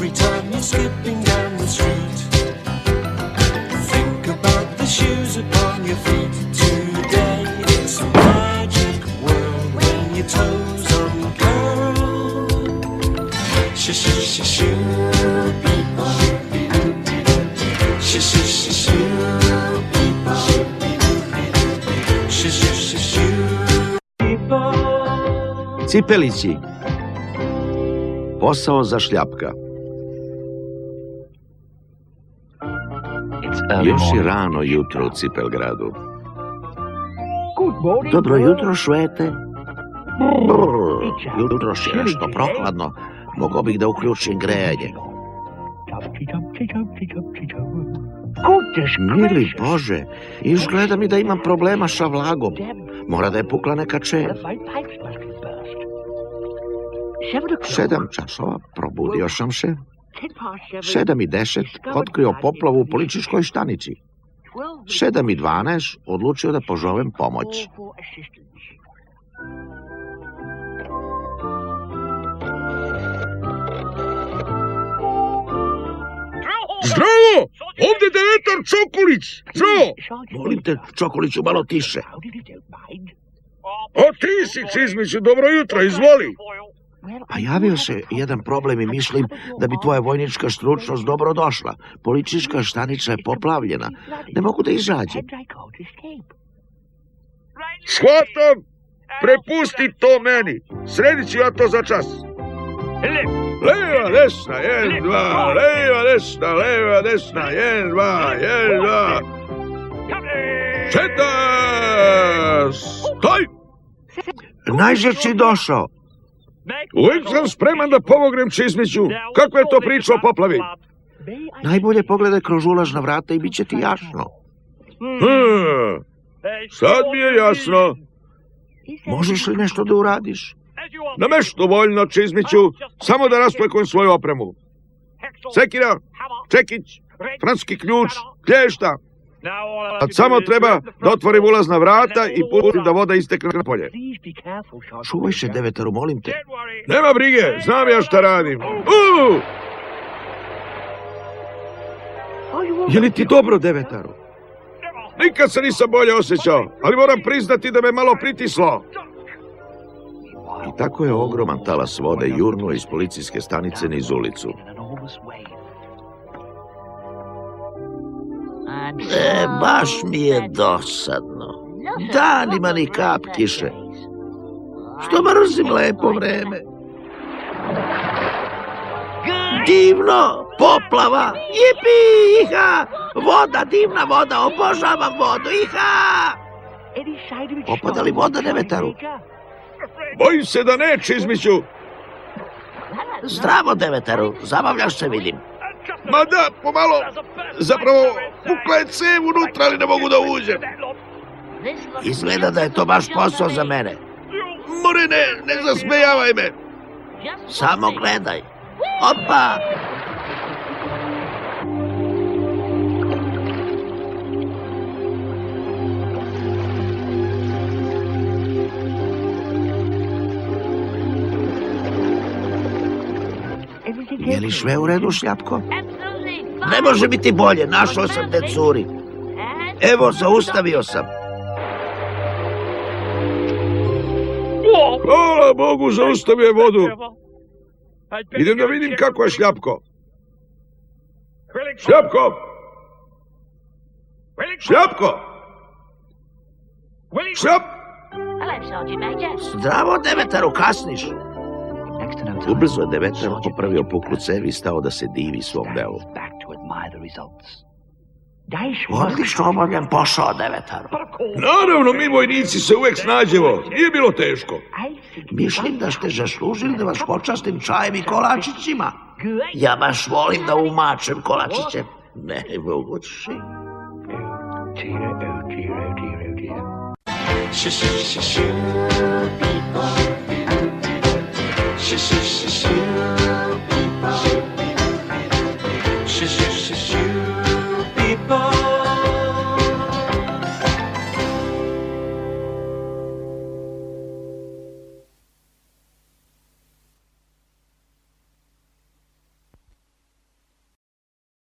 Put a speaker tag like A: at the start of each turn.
A: every time you're skipping down the street. Think about the shoes upon your feet today. It's a magic world when your toes uncurl. Shoo people. Shoo people. Shoo people.
B: Cipelići. Posao za šljapka. Još je rano jutro u Cipelgradu.
C: Dobro jutro, Švete. Jutro je nešto prohladno. Mogao bih da uključim grejanje.
B: Mili Bože, izgleda mi da imam problema sa vlagom. Mora da je pukla neka čev. 7 časova, probudio sam se. 7:10 otkrio poplavu u policijskoj stanici. 7:12 odlučio da pozovem pomoć.
D: Zdravo! Ovdje devetar Čokolić! Zdravo!
C: Molim te, Čokoliću, malo tiše.
D: A ti si, Čizmiću, dobro jutro, izvoli!
B: Pa javio se jedan problem i mislim da bi tvoja vojnička stručnost dobro došla. Policijska stanica je poplavljena. Ne mogu da izađem.
D: Shvatam! Prepusti to meni! Sredit ću ja to za čas! Leva, desna, 1, 2, leva, desna, 1, 2, 1, 2... Četas! Stoj!
B: Najzad si došao.
D: Uvijek sam spreman da pomognem Čizmiću. Kakva je to priča o poplavi?
B: Najbolje pogledaj kroz ulazna vrata i bit će ti jasno.
D: Sad mi je jasno.
B: Možeš li nešto da uradiš?
D: Na mešto voljno, Čizmiću, samo da rasplekujem svoju opremu. Sekira, čekić, francuski ključ, klješta. Sad samo treba da otvorim ulazna vrata i pustim da voda istekne na polje.
B: Čuvaj se, devetaru, molim te.
D: Nema brige, znam ja šta radim.
B: Je li ti dobro, devetaru?
D: Nikad se nisam bolje osjećao, ali moram priznati da me malo pritislo.
B: I tako je ogroman talas vode jurnuo iz policijske stanice niz ulicu.
C: Baš mi je dosadno. Danima ni kap kiše. Što mrzim lepo vreme. Divno, poplava, jipi, iha, voda, divna voda, obožavam vodu, iha. Opada li voda, devetaru?
D: Bojim se da ne, Čizmiću.
C: Zdravo, devetaru, zabavljaš se, vidim.
D: Ma da, pomalo, zapravo pukla je cev unutra, ali ne mogu da uđem.
C: Izgleda da je to baš posao za mene.
D: Morine, ne zasmejavaj me.
C: Samo gledaj. Opa!
B: Je li sve u redu, šljapko?
C: Ne može biti bolje, našao sam te curi. Evo, zaustavio sam.
D: Hvala Bogu, zaustavio je vodu. Idem da vidim kako je Šljapko. Šljapko! Šljapko! Šljap!
C: Zdravo, devetaru, kasniš.
B: Ubrzo je devetar popravio puklu cev i stao da se divi svom delu.
C: Odlično obavljan posao, devetaru.
D: Naravno, mi vojnici se uvek snađemo. Nije bilo teško.
C: Mislim da ste zaslužili da vas počastim čajem i kolačićima. Ja baš volim da umačem kolačiće. Ne mogući.
A: Shoo, shoo, shoo, shoo, people. Shoo, shoo,